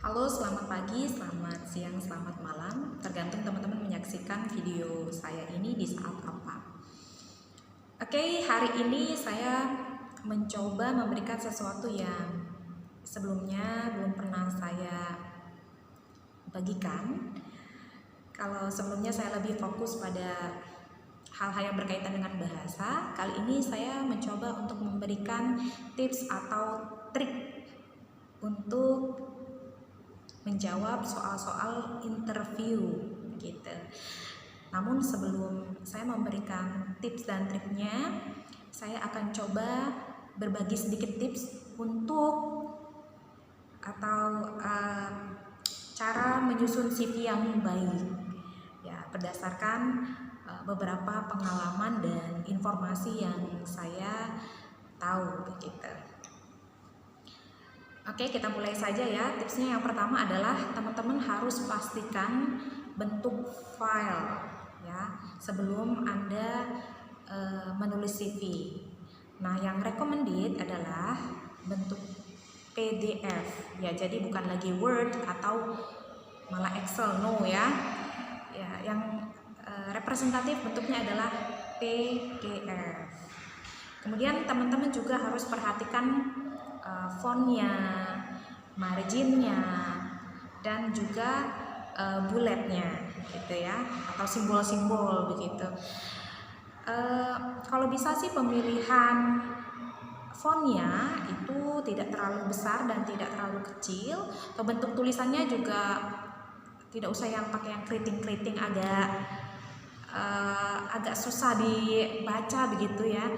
Halo, selamat pagi, selamat siang, selamat malam. Tergantung teman-teman menyaksikan video saya ini di saat apa. Oke, hari ini saya mencoba memberikan sesuatu yang sebelumnya belum pernah saya bagikan. Kalau sebelumnya saya lebih fokus pada hal-hal yang berkaitan dengan bahasa, kali ini saya mencoba untuk memberikan tips atau trik untuk menjawab soal-soal interview gitu. Namun sebelum saya memberikan tips dan triknya, saya akan coba berbagi sedikit tips untuk cara menyusun CV yang baik. Ya, berdasarkan beberapa pengalaman dan informasi yang saya tahu begitu. Oke, kita mulai saja ya. Tipsnya yang pertama adalah teman-teman harus pastikan bentuk file ya sebelum Anda menulis CV. Nah, yang recommended adalah bentuk PDF ya. Jadi bukan lagi Word atau malah Excel, no ya. Ya, yang representatif bentuknya adalah PDF. Kemudian teman-teman juga harus perhatikan fontnya, marginnya, dan juga bulletnya, gitu ya, atau simbol-simbol begitu. Kalau bisa sih pemilihan fontnya itu tidak terlalu besar dan tidak terlalu kecil. Atau bentuk tulisannya juga tidak usah yang pakai yang keriting-keriting agak susah dibaca begitu ya.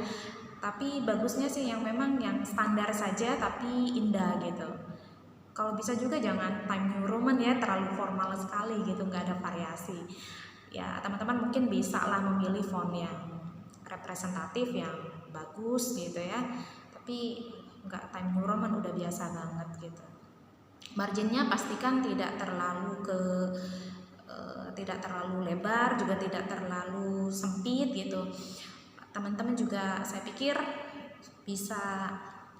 Tapi bagusnya sih yang memang yang standar saja tapi indah gitu. Kalau bisa juga jangan Times New Roman ya, terlalu formal sekali gitu, nggak ada variasi. Ya teman-teman mungkin bisa lah memilih font yang representatif, yang bagus gitu ya. Tapi nggak Times New Roman, udah biasa banget gitu. Marginnya pastikan tidak terlalu lebar, juga tidak terlalu sempit gitu. Teman-teman juga saya pikir bisa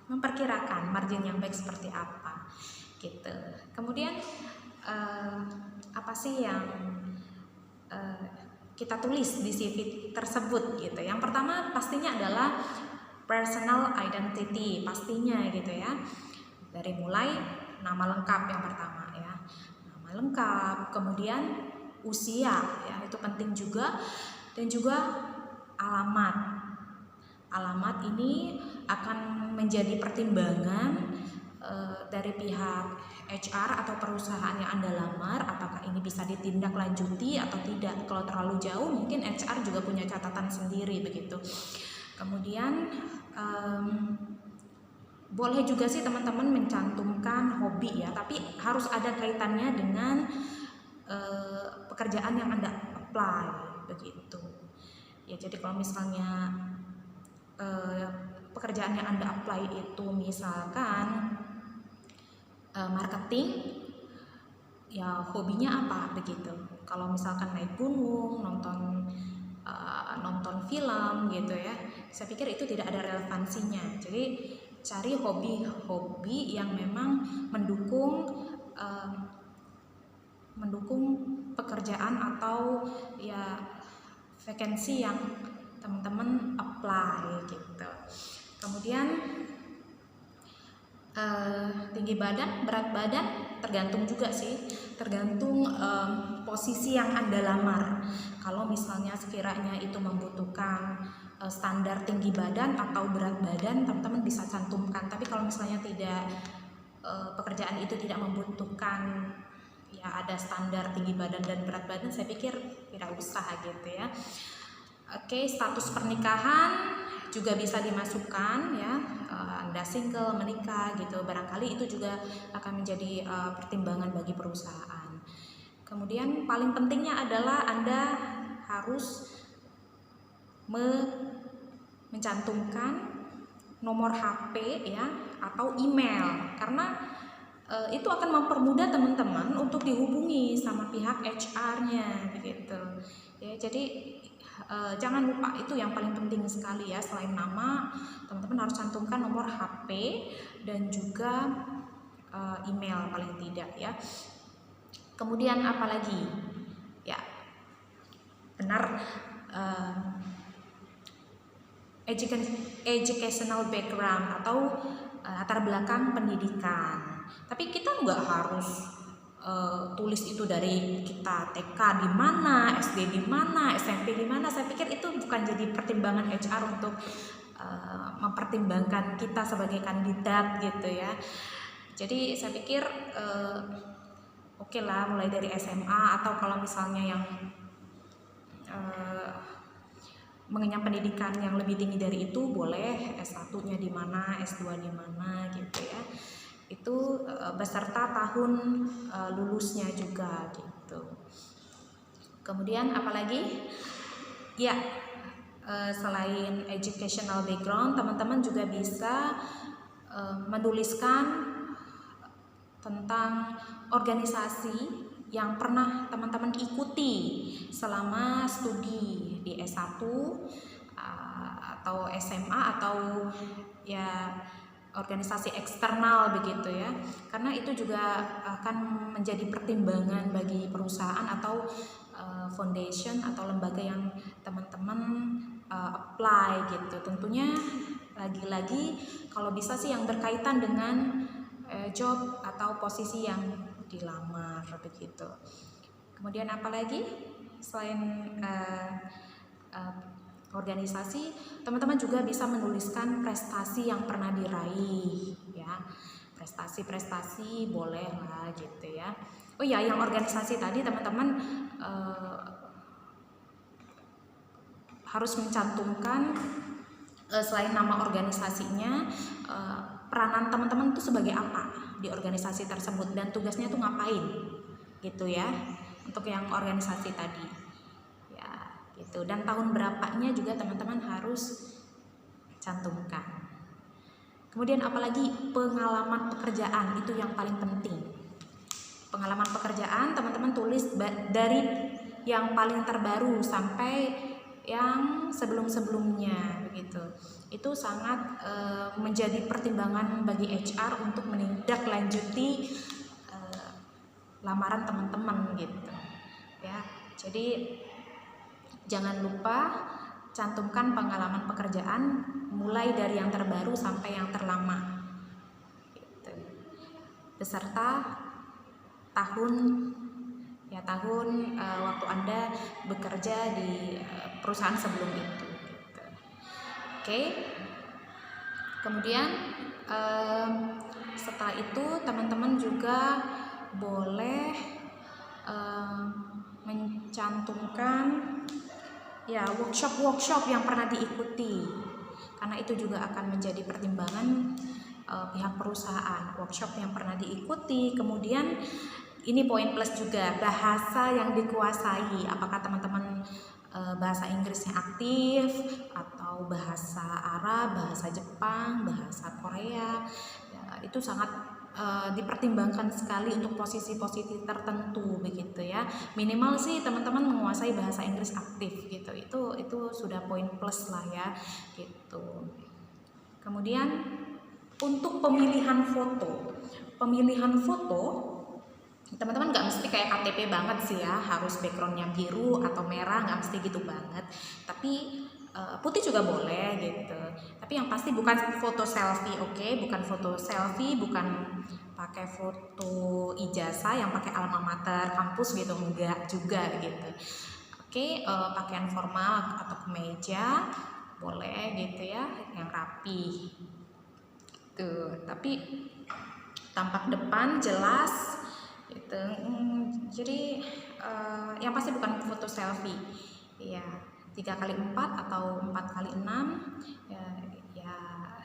memperkirakan margin yang baik seperti apa gitu. Kemudian apa sih yang kita tulis di CV tersebut gitu. Yang pertama pastinya adalah personal identity pastinya gitu ya. Dari mulai nama lengkap yang pertama ya. Nama lengkap, kemudian usia ya, itu penting juga, dan juga alamat ini akan menjadi pertimbangan dari pihak HR atau perusahaan yang Anda lamar, apakah ini bisa ditindaklanjuti atau tidak. Kalau terlalu jauh mungkin HR juga punya catatan sendiri begitu. Kemudian boleh juga sih teman-teman mencantumkan hobi ya, tapi harus ada kaitannya dengan pekerjaan yang Anda apply begitu. Ya, jadi kalau misalnya pekerjaan yang Anda apply itu misalkan marketing, ya hobinya apa begitu. Kalau misalkan naik gunung, nonton film gitu ya, saya pikir itu tidak ada relevansinya. Jadi cari hobi-hobi yang memang mendukung pekerjaan atau ya vacancy yang teman-teman apply gitu. Kemudian tinggi badan, berat badan tergantung juga sih, tergantung posisi yang Anda lamar. Kalau misalnya sekiranya itu membutuhkan standar tinggi badan atau berat badan, teman-teman bisa cantumkan. Tapi kalau misalnya tidak, pekerjaan itu tidak membutuhkan ya ada standar tinggi badan dan berat badan, saya pikir tidak usah gitu ya. Oke, status pernikahan juga bisa dimasukkan ya, Anda single, menikah gitu, barangkali itu juga akan menjadi pertimbangan bagi perusahaan. Kemudian paling pentingnya adalah Anda harus mencantumkan nomor HP ya atau email, karena itu akan mempermudah teman-teman untuk dihubungi sama pihak HR-nya begitu ya. Jadi jangan lupa, itu yang paling penting sekali ya. Selain nama, teman-teman harus cantumkan nomor HP dan juga email paling tidak ya. Kemudian apalagi ya, benar, educational background atau latar belakang pendidikan. Tapi kita nggak harus tulis itu dari kita TK di mana, SD di mana, SMP di mana. Saya pikir itu bukan jadi pertimbangan HR untuk mempertimbangkan kita sebagai kandidat gitu ya. Jadi saya pikir oke lah mulai dari SMA, atau kalau misalnya yang mengenyam pendidikan yang lebih tinggi dari itu boleh S1-nya di mana, S2 di mana gitu ya. Itu beserta tahun lulusnya juga gitu. Kemudian apalagi ya, selain educational background, teman-teman juga bisa menuliskan tentang organisasi yang pernah teman-teman ikuti selama studi di S1 atau SMA, atau ya organisasi eksternal begitu ya, karena itu juga akan menjadi pertimbangan bagi perusahaan atau foundation atau lembaga yang teman-teman apply gitu. Tentunya lagi-lagi kalau bisa sih yang berkaitan dengan job atau posisi yang dilamar begitu. Kemudian apalagi selain organisasi, teman-teman juga bisa menuliskan prestasi yang pernah diraih ya. Prestasi-prestasi boleh lah gitu ya. Oh ya, yang organisasi tadi teman-teman harus mencantumkan selain nama organisasinya, peranan teman-teman itu sebagai apa di organisasi tersebut dan tugasnya tuh ngapain gitu ya, untuk yang organisasi tadi ya gitu. Dan tahun berapanya juga teman-teman harus cantumkan. Kemudian apalagi pengalaman pekerjaan, itu yang paling penting. Pengalaman pekerjaan teman-teman tulis dari yang paling terbaru sampai yang sebelum-sebelumnya begitu. Itu sangat menjadi pertimbangan bagi HR untuk menindaklanjuti lamaran teman-teman gitu ya. Jadi jangan lupa cantumkan pengalaman pekerjaan mulai dari yang terbaru sampai yang terlama gitu. Beserta tahun waktu Anda bekerja di perusahaan sebelum itu gitu. Oke. Kemudian setelah itu teman-teman juga boleh mencantumkan ya workshop yang pernah diikuti, karena itu juga akan menjadi pertimbangan pihak perusahaan. Workshop yang pernah diikuti, kemudian ini poin plus juga, bahasa yang dikuasai. Apakah teman-teman bahasa Inggrisnya aktif, atau bahasa Arab, bahasa Jepang, bahasa Korea ya, itu sangat dipertimbangkan sekali untuk posisi-posisi tertentu begitu ya. Minimal sih teman-teman menguasai bahasa Inggris aktif gitu. Itu sudah poin plus lah ya gitu. Kemudian untuk pemilihan foto teman-teman nggak mesti kayak KTP banget sih ya, harus backgroundnya biru atau merah, nggak mesti gitu banget. Tapi putih juga boleh gitu. Tapi yang pasti bukan foto selfie, oke? Bukan foto selfie, bukan pakai foto ijazah yang pakai alma mater kampus gitu, enggak juga gitu. Oke, pakaian formal atau kemeja boleh gitu ya, yang rapi. Tuh, tapi tampak depan jelas gitu. Jadi yang pasti bukan foto selfie ya, 3x4 atau 4x6 ya,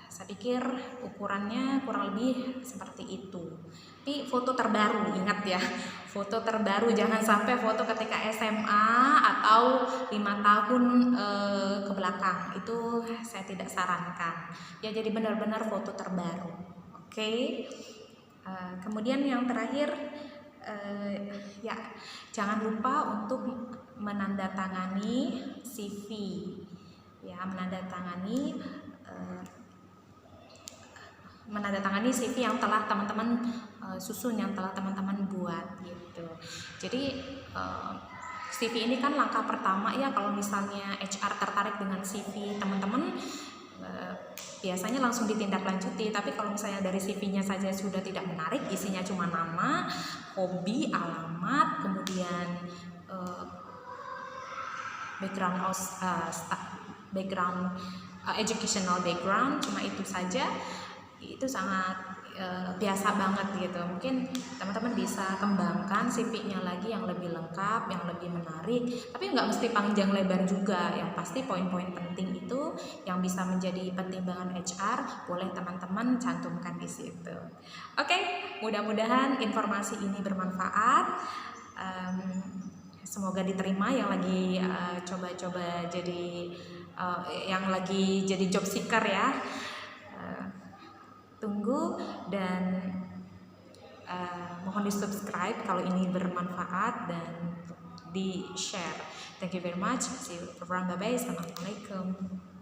saya pikir ukurannya kurang lebih seperti itu. Tapi foto terbaru, ingat ya, foto terbaru, jangan sampai foto ketika SMA atau 5 tahun ke belakang, itu saya tidak sarankan ya. Jadi benar-benar foto terbaru. Oke. Kemudian yang terakhir ya, jangan lupa untuk menandatangani CV ya, menandatangani menandatangani CV yang telah teman-teman susun, yang telah teman-teman buat gitu. Jadi CV ini kan langkah pertama ya, kalau misalnya HR tertarik dengan CV teman-teman biasanya langsung ditindaklanjuti. Tapi kalau misalnya dari CV-nya saja sudah tidak menarik, isinya cuma nama, hobi, alamat, kemudian educational background, cuma itu saja, itu sangat biasa banget gitu. Mungkin teman-teman bisa kembangkan CV-nya lagi yang lebih lengkap, yang lebih menarik, tapi nggak mesti panjang lebar juga. Yang pasti poin-poin penting itu yang bisa menjadi pertimbangan HR boleh teman-teman cantumkan di situ. Oke, mudah-mudahan informasi ini bermanfaat. Semoga diterima yang lagi coba-coba jadi yang lagi jadi job seeker ya. Tunggu dan mohon di subscribe kalau ini bermanfaat dan di share. Thank you very much. See you around. Bye bye. Assalamualaikum.